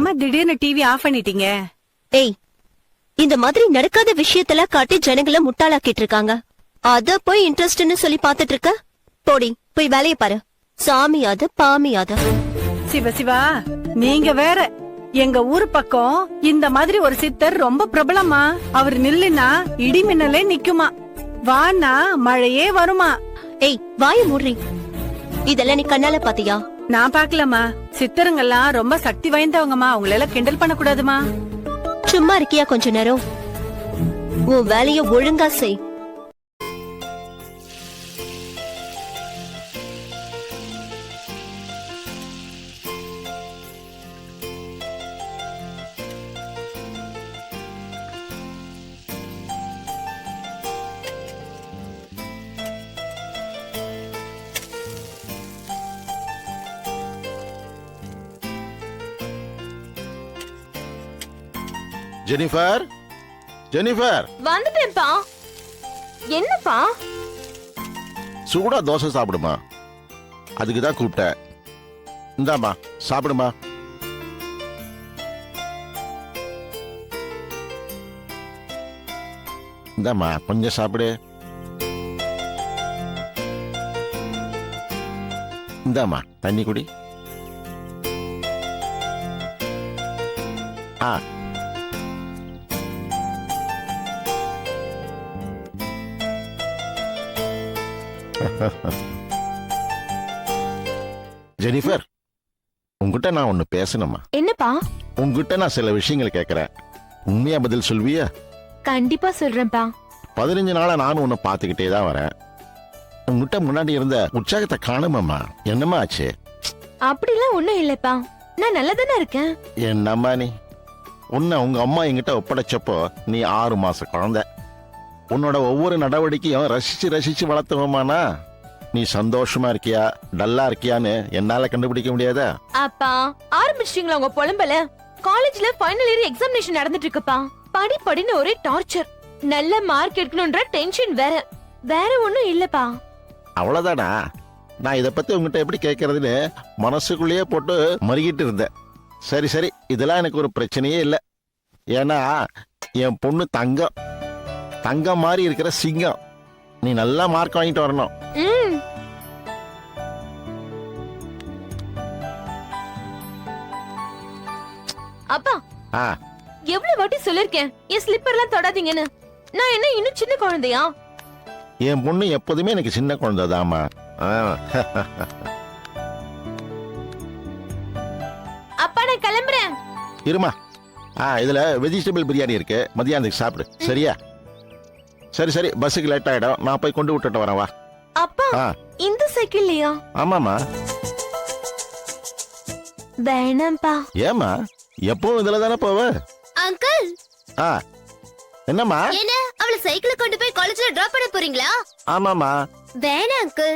ஏமா திடீர்னு TV off பண்ணிட்டீங்க? ஏய், இந்த மாதிரி நடக்காத விஷயத்தல காட்டி ஜனங்கள முட்டாளாக்கிட்டு இருக்காங்க. அத போய் இன்ட்ரெஸ்ட்னு சொல்லி பாத்துட்டு இருக்க? போடி, போய் வேலைய பாரு. சாமியாது பாமியாது. சிவா சிவா, நீங்க வேற. எங்க ஊர் பக்கம் இந்த மாதிரி ஒரு சித்தர் ரொம்ப பிரபலமா. அவர் நில்லுனா இடி மின்னலே நிக்குமா, வானா மழையே வருமா. ஏய், வாய மூடுறி. இதெல்லாம் நீ கண்ணால பாத்தியா? நான் பாக்கலமா. சித்தருங்கெல்லாம் ரொம்ப சக்தி வாய்ந்தவங்கம்மா, அவங்களெல்லாம் கிண்டல் பண்ண கூடாதுமா. சும்மா இருக்கியா கொஞ்ச நேரம்? உன் வேலைய ஒழுங்கா செய். Jennifer, Jennifer. வந்துட்டேன்ப்பா. என்னப்பா? சூடா தோசை சாப்பிடுமா, அதுக்கு தான் கூப்பிட்டேன். இந்தாமா சாப்பிடுமா. இந்தாமா கொஞ்சம் சாப்பிடு. இந்தாமா தண்ணி குடி. ஆ, ஜெனிஃபர், உங்ககிட்ட நான் ஒண்ணு பேசணுமா? என்னப்பா? உங்ககிட்ட நான் சில விஷயங்கள் கேக்குறேன், உண்மையா பதில் சொல்வியா? கண்டிப்பா சொல்றேன்ப்பா. 15 நாளா நானும் உன்னை பாத்துக்கிட்டே தான் வரேன். உங்ககிட்ட முன்னாடி இருந்த உற்சாகத்தை காணுமாமா, என்னமா ஆச்சு? அப்படிலாம் ஒண்ணும் இல்லப்பா, நான் நல்லதானே இருக்கேன். என்னம்மா நீ? உன்னை உங்க அம்மா என்கிட்ட ஒப்படைச்சப்போ நீ 6 மாச குழந்தை. உன்னோட ஒவ்வொரு நடவடிக்கையும் ரசிச்சு ரசிச்சு வளர்த்துவோமானா, நீ சந்தோஷமா இருக்கியா டல்லா இருக்கியான்னு என்னால கண்டுபிடிக்க முடியாதா? அப்பா, ஆரம்பிச்சிட்டீங்களா உங்க புலம்பல? காலேஜ்ல ஃபைனல் இயர் எக்ஸாமினேஷன் நடந்துட்டு இருக்குப்பா. படின்னு ஒரே டார்ச்சர். நல்ல மார்க் எடுக்கணும்ன்ற டென்ஷன் வேற. வேற ஒண்ணும் இல்லப்பா. அவ்வளவுதானா? நான் இத பத்தி உங்ககிட்ட எப்படி கேட்கறதுன்னு மனசுக்குள்ளேயே போட்டு மறுகிட்டு இருந்தேன். சரி சரி, இதெல்லாம் எனக்கு ஒரு பிரச்சனையே இல்லை. ஏன்னா என் பொண்ணு தங்கம், தங்கம் மாதிரி இருக்கிற சிங்கம். நீ நல்லா மார்க் வாங்கிட்டு வரணும். அப்பா, எவ்வளவு வாட்டி சொல்லிருக்கேன் என் ஸ்லிப்பர்லாம் தொடாதீங்கன்னு. நான் என்ன இன்னும் சின்ன குழந்தையா? என் பொண்ணு எப்போதுமே எனக்கு சின்ன குழந்தைதாமா. அப்பா, நான் கிளம்புறேன். இருமா, இதுல வெஜிடபிள் பிரியாணி இருக்கு, மதியானத்துக்கு சாப்பிடு. சரியா? சரி சரி, பஸ்ஸுக்கு லேட் ஆயிடும், நான் போய் கொண்டு விட்டுட்டு வரேன். வா. அப்பா, இந்த சைக்கிள்லயா? ஆமாமா. வேணாம்பா. ஏமா, எப்பவும் இதுல தானே போவ? அங்கிள். என்னம்மா? என்ன, அவளை சைக்கிள கொண்டு போய் காலேஜ்ல டிராப் பண்ண போறீங்களா? ஆமாமா. வேணாம் அங்கிள்,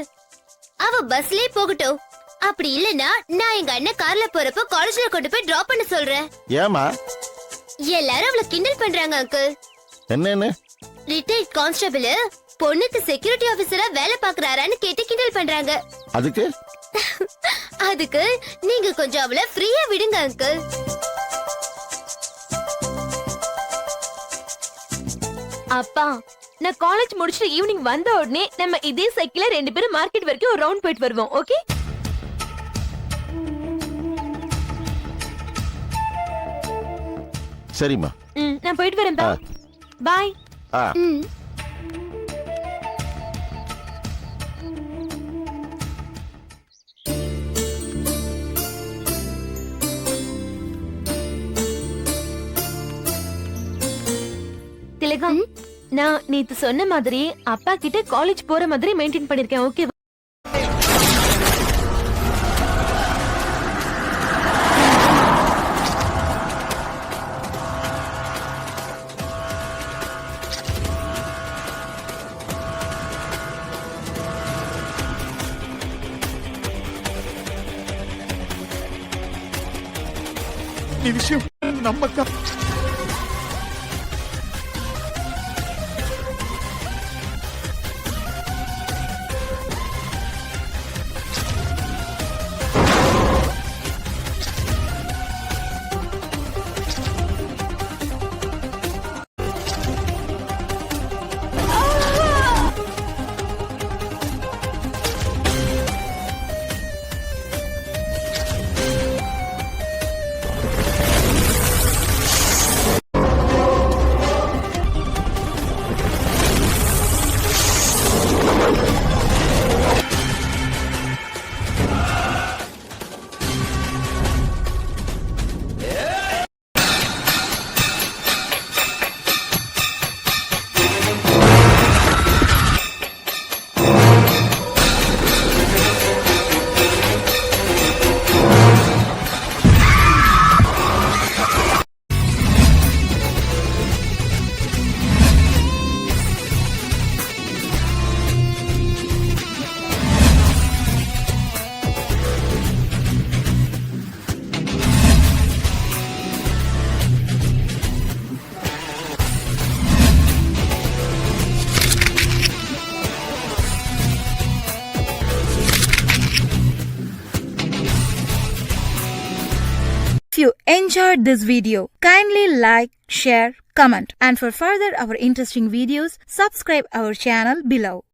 அவ பஸ்லயே போகட்டும். அப்படி இல்லனா நான் எங்க அண்ணன் கார்ல போறப்போ காலேஜ்ல கொண்டு போய் டிராப் பண்ண சொல்றேன். ஏமா? எல்லாரும் அவளை கிண்டல் பண்றாங்க அங்கிள். என்னன்னு? ரிட்டையர்ட் கான்ஸ்டபிள் பொண்ணுக்கு செக்யூரிட்டி ஆபீசரா வேலை பாக்குறாரான்னு கேட்டு கிண்டல் பண்றாங்க. அதுக்கு அதுக்கு நீங்க கொஞ்சம் அவளை ஃப்ரீயா விடுங்க அங்கிள். அப்பா, நான் காலேஜ் முடிச்சிட்டு ஈவினிங் வந்த உடனே நம்ம இதே சைக்கிள்ல 2 பேரும் மார்க்கெட் வரைக்கும் ஒரு ரவுண்ட் போயிட்டு வருவோம். ஓகே? சரிம்மா. நான் போயிட்டு வரேன். பாய். திலகம், நான் நேத்து சொன்ன மாதிரி அப்பா கிட்ட காலேஜ் போற மாதிரி மெயின்டைன் பண்ணிருக்கேன். ஓகே? ఈ విషయం నమ్మక you enjoyed this video, kindly like, share, comment, and for further our interesting videos, subscribe our channel below.